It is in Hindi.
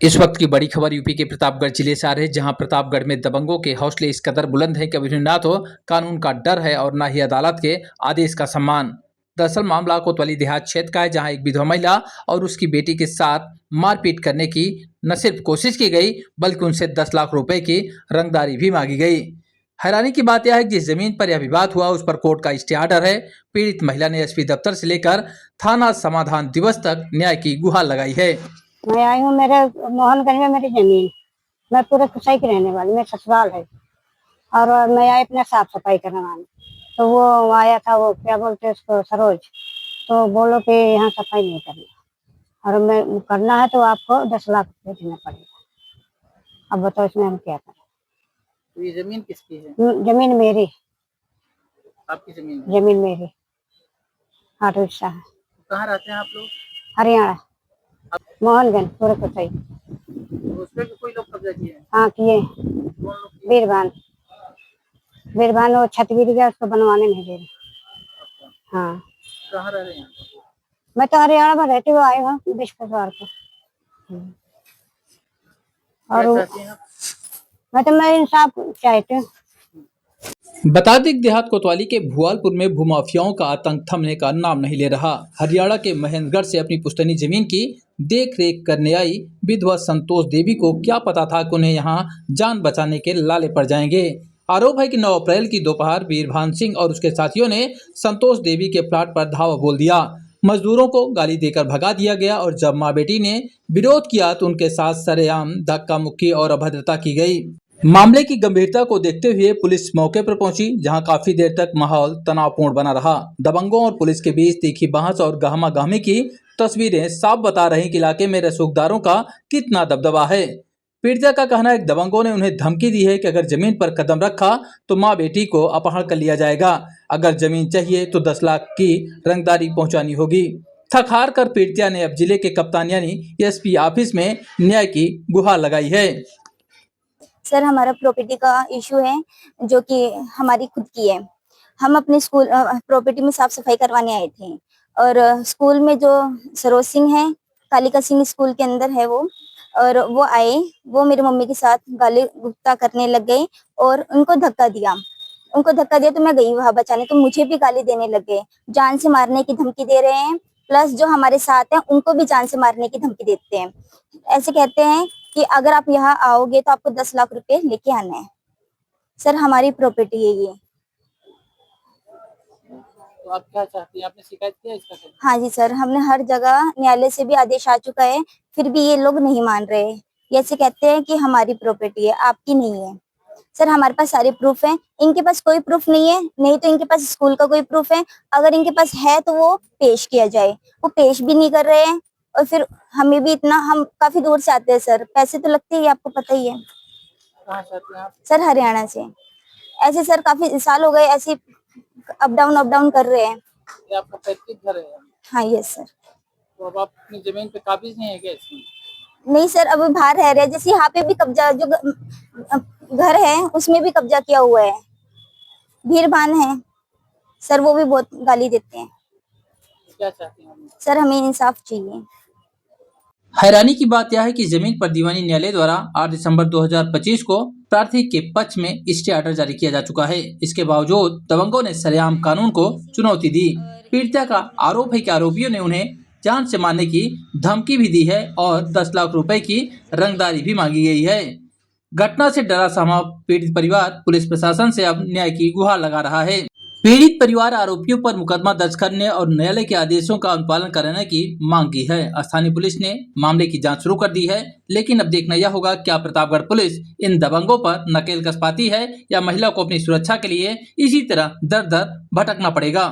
इस वक्त की बड़ी खबर यूपी के प्रतापगढ़ जिले से आ रही है, जहां प्रतापगढ़ में दबंगों के हौसले इस कदर बुलंद हैं कि अब इन्हें ना तो कानून का डर है और ना ही अदालत के आदेश का सम्मान। दरअसल मामला कोतवाली देहात क्षेत्र का है, जहां एक विधवा महिला और उसकी बेटी के साथ मारपीट करने की न सिर्फ कोशिश की गई, बल्कि उनसे 10 लाख रुपए की रंगदारी भी मांगी गई। हैरानी की बात यह है कि जिस जमीन पर यह विवाद हुआ उस पर कोर्ट का स्टे ऑर्डर है। पीड़ित महिला ने एसपी दफ्तर से लेकर थाना समाधान दिवस तक न्याय की गुहार लगाई है। मैं आई हूँ मेरे मोहनगंज में मेरी जमीन, मैं पूरे कुसाई की रहने वाली, मेरा ससुराल है और मैं आई अपने साफ सफाई करवाने। तो वो आया था, वो क्या बोलते हैं उसको, सरोज। तो बोलो कि यहाँ सफाई नहीं करना और मैं करना है तो आपको 10 लाख रुपए देना पड़ेगा। अब बताओ इसमें हम क्या करें। तो ये जमीन किसकी है? जमीन मेरी। आपकी जमीन? जमीन मेरी 8 हिस्सा है। कहाँ रहते हैं आप लोग? हरियाणा, मोहनगंज पूरे कुसाई। तो उस पे भी कोई लोग कब्जा किए हैं? हाँ किए। कौन लोग किए? बीरभान वो छत गिर गया, उसको बनवाने नहीं दे रहे। अच्छा। हाँ। कहाँ रह रहे हैं? मैं तो हरियाणा में रहती हुए आई हूँ बृहस्पतिवार को। और मैं इंसाफ चाहती हूँ। बता दें देहात कोतवाली के भुआलपुर में भूमाफियाओं का आतंक थमने का नाम नहीं ले रहा। हरियाणा के महेंद्रगढ़ से अपनी पुश्तैनी जमीन की देख रेख करने आई विधवा संतोष देवी को क्या पता था कि उन्हें यहाँ जान बचाने के लाले पड़ जाएंगे। आरोप है कि 9 अप्रैल की दोपहर वीरभान सिंह और उसके साथियों ने संतोष देवी के प्लाट पर धावा बोल दिया। मजदूरों को गाली देकर भगा दिया गया और जब माँ बेटी ने विरोध किया तो उनके साथ सरेआम धक्का मुक्की और अभद्रता की गई। मामले की गंभीरता को देखते हुए पुलिस मौके पर पहुंची, जहां काफी देर तक माहौल तनावपूर्ण बना रहा। दबंगों और पुलिस के बीच तीखी बहस और गहमा-गहमी की तस्वीरें साफ बता रही कि इलाके में रसूखदारों का कितना दबदबा है। पीड़िता का कहना है कि दबंगों ने उन्हें धमकी दी है कि अगर जमीन पर कदम रखा तो मां बेटी को अपहरण कर लिया जाएगा, अगर जमीन चाहिए तो 10 लाख की रंगदारी पहुंचानी होगी। थक हार कर पीड़िता ने अब जिले के कप्तान यानी एसपी ऑफिस में न्याय की गुहार लगाई है। सर, हमारा प्रॉपर्टी का इशू है जो कि हमारी खुद की है। हम अपने स्कूल प्रॉपर्टी में साफ सफाई करवाने आए थे और स्कूल में जो सरोज सिंह है, कालिका सिंह स्कूल के अंदर है वो, और वो आए, वो मेरी मम्मी के साथ गाली गुप्ता करने लग गए और उनको धक्का दिया तो मैं गई वहां बचाने, तो मुझे भी गाली देने लग गए, जान से मारने की धमकी दे रहे हैं, प्लस जो हमारे साथ हैं उनको भी जान से मारने की धमकी देते हैं। ऐसे कहते हैं कि अगर आप यहाँ आओगे तो आपको 10 लाख रुपए लेके आना है। सर, हमारी प्रॉपर्टी है ये। तो आप क्या चाहती हैं? आपने शिकायत किया इसका? हाँ जी सर, हमने हर जगह न्यायालय से भी आदेश आ चुका है, फिर भी ये लोग नहीं मान रहे। ये ऐसे कहते हैं कि हमारी प्रॉपर्टी है, आपकी नहीं है। सर, हमारे पास सारे प्रूफ हैं, इनके पास कोई प्रूफ नहीं है, नहीं तो इनके पास स्कूल का कोई प्रूफ है, अगर इनके पास है तो वो पेश किया जाए। वो पेश भी नहीं कर रहे हैं और फिर हमें भी इतना, हम काफी दूर से आते हैं सर, पैसे तो लगते ही, आपको पता ही है। कहाँ से आते हैं आप? सर, हरियाणा से। ऐसे सर काफी साल हो गए ऐसे अप डाउन कर रहे हैं। ये आपका पैतृक घर है? हाँ यस सर। तो अब आप अपनी जमीन पे काबिज नहीं है क्या इसमें? नहीं सर, अब बाहर रह रहे हैं, जैसे यहाँ पे भी कब्जा, जो घर है उसमें भी कब्जा किया हुआ है, भीरभान है सर, वो भी बहुत गाली देते हैं। क्या चाहते हैं? सर, हमें इंसाफ चाहिए। हैरानी की बात यह है कि जमीन पर दीवानी न्यायालय द्वारा 8 दिसंबर 2025 को प्रार्थी के पक्ष में स्टे ऑर्डर जारी किया जा चुका है। इसके बावजूद दबंगों ने सरेआम कानून को चुनौती दी। पीड़िता का आरोप है कि आरोपियों ने उन्हें जान से मारने की धमकी भी दी है और 10 लाख रुपए की रंगदारी भी मांगी गई है। घटना से डरा सहमा पीड़ित परिवार पुलिस प्रशासन से अब न्याय की गुहार लगा रहा है। पीड़ित परिवार आरोपियों पर मुकदमा दर्ज करने और न्यायालय के आदेशों का अनुपालन कराने की मांग की है। स्थानीय पुलिस ने मामले की जांच शुरू कर दी है, लेकिन अब देखना यह होगा क्या प्रतापगढ़ पुलिस इन दबंगों पर नकेल कस पाती है या महिला को अपनी सुरक्षा के लिए इसी तरह दर दर भटकना पड़ेगा।